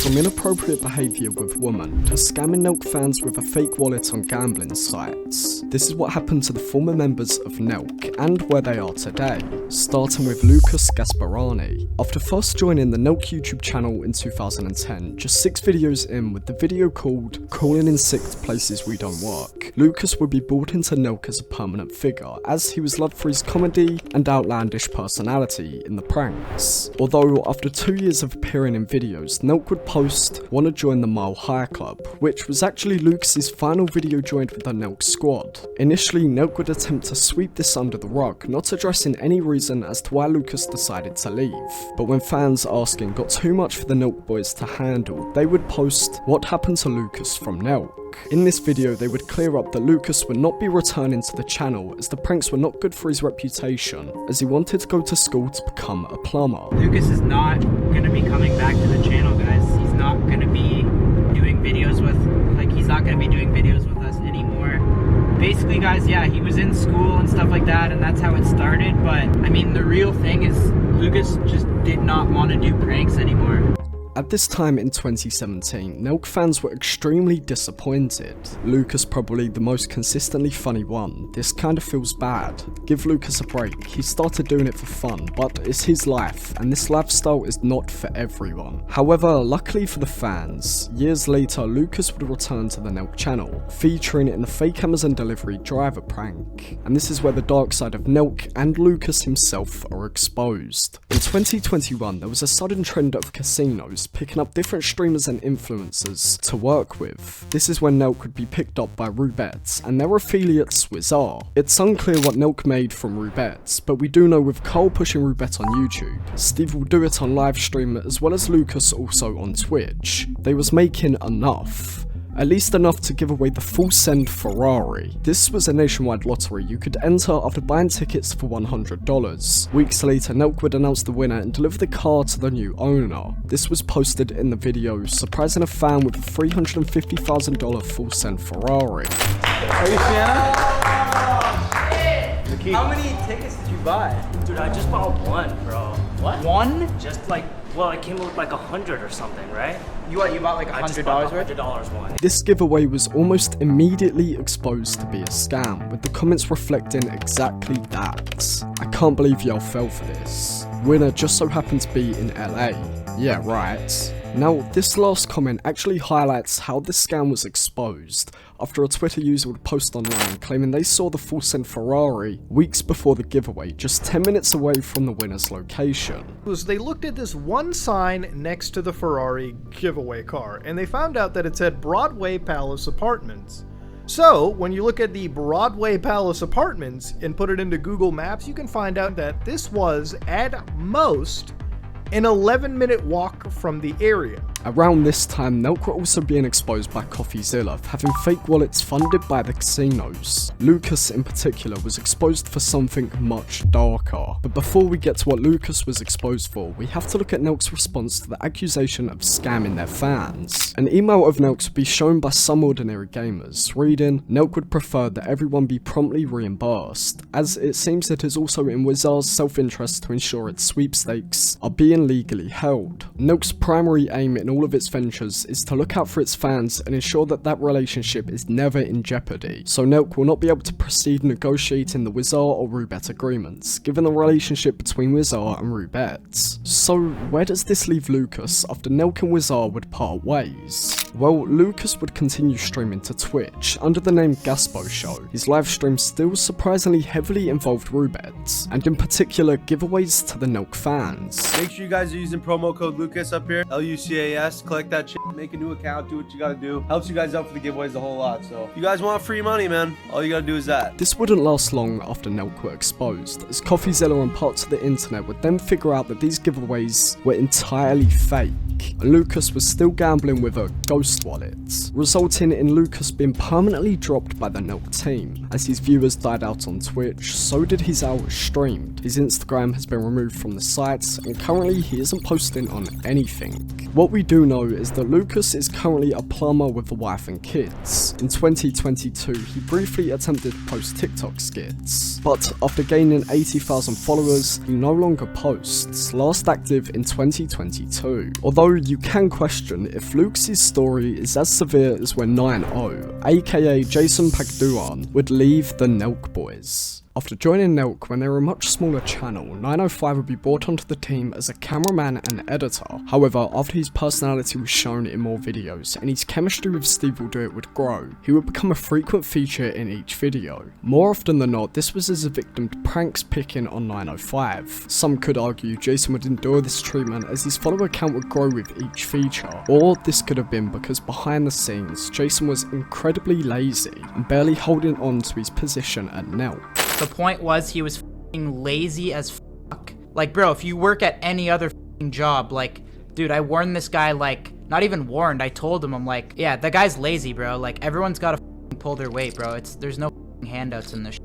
from inappropriate behaviour with women to scamming NELK fans with a fake wallet on gambling sites. This is what happened to the former members of NELK and where they are today, starting with Lucas Gasparini. After first joining the NELK YouTube channel in 2010, just 6 videos in with the video called "Calling in Sick to Places We Don't Work," Lucas would be brought into NELK as a permanent figure, as he was loved for his comedy and outlandish personality in the pranks. Although after 2 years of appearing in videos, NELK would post "Wanna join the Mile High Club," which was actually Lucas's final video joined with the NELK squad. Initially, NELK would attempt to sweep this under the rug, not addressing any reason as to why Lucas decided to leave. But when fans asking got too much for the NELK boys to handle, they would post "What happened to Lucas from NELK?" In this video, they would clear up that Lucas would not be returning to the channel as the pranks were not good for his reputation, as he wanted to go to school to become a plumber. Lucas is not going to be coming back to the channel, guys. He's not going to be doing videos with, he's not going to be doing videos with us anymore. Basically, guys, yeah, he was in school and stuff like that, and that's how it started, but, I mean, the real thing is Lucas just did not want to do pranks anymore. At this time in 2017, NELK fans were extremely disappointed. Lucas probably the most consistently funny one. This kinda feels bad. Give Lucas a break, he started doing it for fun, but it's his life, and this lifestyle is not for everyone. However, luckily for the fans, years later Lucas would return to the NELK channel, featuring in the fake Amazon delivery driver prank. And this is where the dark side of NELK and Lucas himself are exposed. In 2021, there was a sudden trend of casinos picking up different streamers and influencers to work with. This is when NELK would be picked up by Roulette and their affiliate Swizzar. It's unclear what NELK made from Roulette, but we do know with Cole pushing Roulette on YouTube, Steve will do it on live stream as well as Lucas also on Twitch. They was making enough. At least enough to give away the full send Ferrari. This was a nationwide lottery you could enter after buying tickets for $100. Weeks later, NELK would announce the winner and deliver the car to the new owner. This was posted in the video, surprising a fan with a $350,000 full send Ferrari. Are you Sienna? How many tickets did you buy? Dude, I just bought one, bro. What? One? Just well, it came with like 100 or something, right? You bought like $100 worth? $100 one. This giveaway was almost immediately exposed to be a scam, with the comments reflecting exactly that. I can't believe y'all fell for this. Winner just so happened to be in LA. Yeah, right. Now, this last comment actually highlights how this scam was exposed after a Twitter user would post online claiming they saw the full send Ferrari weeks before the giveaway, just 10 minutes away from the winner's location. They looked at this one sign next to the Ferrari giveaway car, and they found out that it said Broadway Palace Apartments. So, when you look at the Broadway Palace Apartments and put it into Google Maps, you can find out that this was, at most, an 11-minute walk from the area. Around this time, NELK were also being exposed by CoffeeZilla for having fake wallets funded by the casinos. Lucas in particular was exposed for something much darker. But before we get to what Lucas was exposed for, we have to look at NELK's response to the accusation of scamming their fans. An email of NELK's would be shown by some ordinary gamers, reading, "NELK would prefer that everyone be promptly reimbursed, as it seems it is also in Wizard's self-interest to ensure its sweepstakes are being legally held. NELK's primary aim in all of its ventures is to look out for its fans and ensure that that relationship is never in jeopardy. So NELK will not be able to proceed negotiating the Wizard or Roulette agreements, given the relationship between Wizard and Roulette." So where does this leave Lucas after NELK and Wizard would part ways? Well, Lucas would continue streaming to Twitch under the name Gaspo Show. His live stream still surprisingly heavily involved Roulette, and in particular giveaways to the NELK fans. Make sure you guys are using promo code Lucas up here, LUCAS, collect that shit, make a new account, do what you gotta do. Helps you guys out for the giveaways a whole lot, so. If you guys want free money, man, all you gotta do is that. This wouldn't last long after NELK were exposed, as CoffeeZilla and parts of the internet would then figure out that these giveaways were entirely fake. And Lucas was still gambling with a ghost wallet, resulting in Lucas being permanently dropped by the NELK team. As his viewers died out on Twitch, so did his hours streamed. His Instagram has been removed from the site, and currently he isn't posting on anything. What we do know is that Lucas is currently a plumber with a wife and kids. In 2022, he briefly attempted to post TikTok skits, but after gaining 80,000 followers, he no longer posts, last active in 2022. Although you can question if Luke's story is as severe as when 9-0, aka Jason Pagduan, would leave the NELK boys. After joining NELK when they were a much smaller channel, 905 would be brought onto the team as a cameraman and editor. However, after his personality was shown in more videos and his chemistry with Steve Will Do It would grow, he would become a frequent feature in each video. More often than not, this was as a victim to pranks picking on 905. Some could argue Jason would endure this treatment as his follower count would grow with each feature, or this could have been because behind the scenes, Jason was incredibly lazy and barely holding on to his position at NELK. The point was he was f***ing lazy as fuck. Like, bro, if you work at any other f***ing job, like, dude, I warned this guy, like, not even warned, I told him, I'm like, yeah, the guy's lazy, bro. Like, everyone's gotta f***ing pull their weight, bro. There's no f***ing handouts in this shit.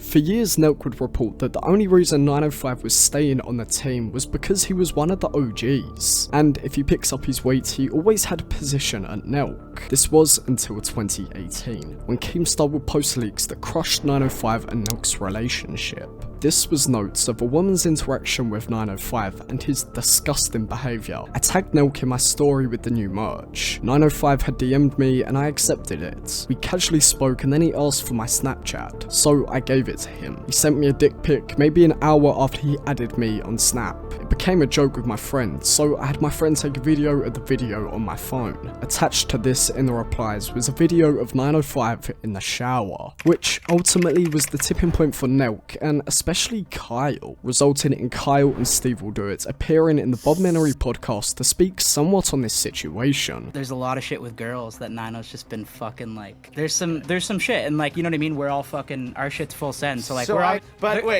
For years, NELK would report that the only reason 905 was staying on the team was because he was one of the OGs, and if he picks up his weight, he always had a position at NELK. This was until 2018, when Keemstar would post leaks that crushed 905 and NELK's relationship. This was notes of a woman's interaction with 905 and his disgusting behaviour. I tagged NELK in my story with the new merch. 905 had DM'd me and I accepted it. We casually spoke and then he asked for my Snapchat, so I gave it to him. He sent me a dick pic maybe an hour after he added me on Snap. It became a joke with my friend, so I had my friend take a video of the video on my phone. Attached to this in the replies was a video of 905 in the shower, which ultimately was the tipping point for NELK and especially Kyle, resulting in Kyle and Steve Will Do It appearing in the Bob Menery podcast to speak somewhat on this situation. There's a lot of shit with girls that Nino's just been fucking like. There's some shit, and like, you know what I mean? We're all fucking, our shit's full send. So like,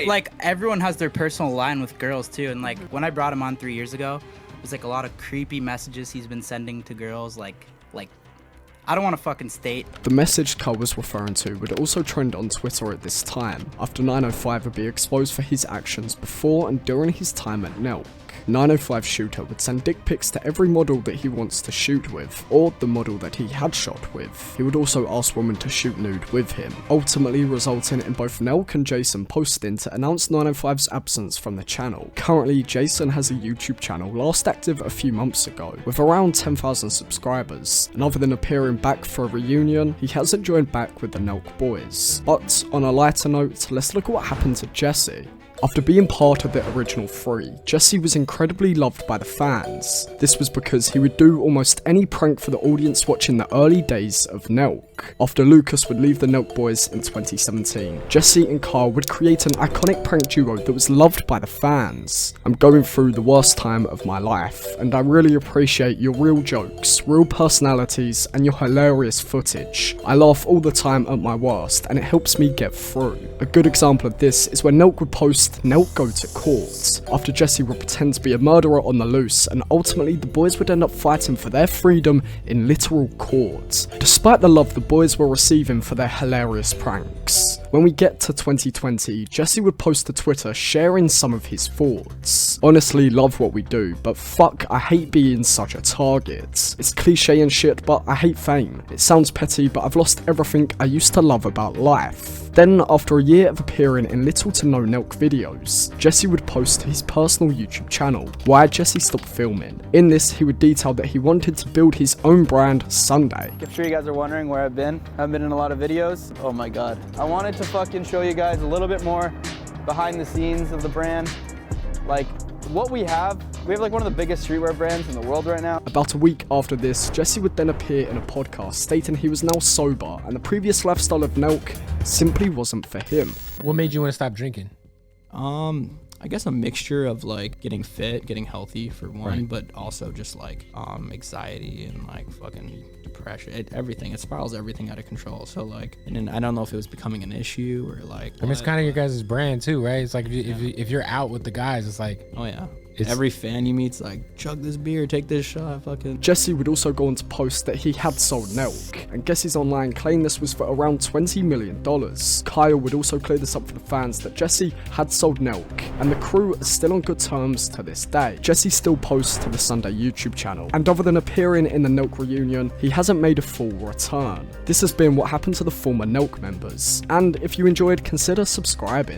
like everyone has their personal line with girls too, and like when I brought him on 3 years ago, there's like a lot of creepy messages he's been sending to girls, like I don't want to fucking state. The message Carl was referring to would also trend on Twitter at this time, after 905 would be exposed for his actions before and during his time at NELK. 905 shooter would send dick pics to every model that he wants to shoot with, or the model that he had shot with. He would also ask women to shoot nude with him, ultimately resulting in both NELK and Jason posting to announce 905's absence from the channel. Currently, Jason has a YouTube channel last active a few months ago, with around 10,000 subscribers, and other than appearing back for a reunion, he hasn't joined back with the NELK boys. But on a lighter note, let's look at what happened to Jesse. After being part of the original 3, Jesse was incredibly loved by the fans. This was because he would do almost any prank for the audience watching the early days of NELK. After Lucas would leave the NELK boys in 2017, Jesse and Carl would create an iconic prank duo that was loved by the fans. I'm going through the worst time of my life, and I really appreciate your real jokes, real personalities, and your hilarious footage. I laugh all the time at my worst, and it helps me get through. A good example of this is when NELK would post NELK go to court, after Jesse would pretend to be a murderer on the loose, and ultimately the boys would end up fighting for their freedom in literal court, despite the love the boys were receiving for their hilarious pranks. When we get to 2020, Jesse would post to Twitter sharing some of his thoughts. Honestly, love what we do, but fuck, I hate being such a target. It's cliche and shit, but I hate fame. It sounds petty, but I've lost everything I used to love about life. Then, after a year of appearing in little to no NELK videos, Jesse would post to his personal YouTube channel why Jesse stopped filming. In this, he would detail that he wanted to build his own brand Sunday. I'm sure you guys are wondering where I've been. I've been in a lot of videos. Oh my god. I wanted to fucking show you guys a little bit more behind the scenes of the brand. Like, what we have like one of the biggest streetwear brands in the world right now. About a week after this, Jesse would then appear in a podcast stating he was now sober and the previous lifestyle of NELK simply wasn't for him. What made you want to stop drinking? I guess a mixture of like getting fit, getting healthy for one, Right. but also just like anxiety and like fucking depression. Everything. It spirals everything out of control. So like, and then I don't know if it was becoming an issue or like. I mean, it's kind of your guys' brand too, right? It's like if you're out with the guys, it's like, Oh yeah. every fan he meets like, chug this beer, take this shot, fucking. Jesse would also go on to post that he had sold NELK, and guesses online claimed this was for around $20 million. Kyle would also clear this up for the fans that Jesse had sold NELK, and the crew are still on good terms to this day. Jesse still posts to the Sunday YouTube channel, and other than appearing in the NELK reunion, he hasn't made a full return. This has been what happened to the former NELK members, and if you enjoyed, consider subscribing.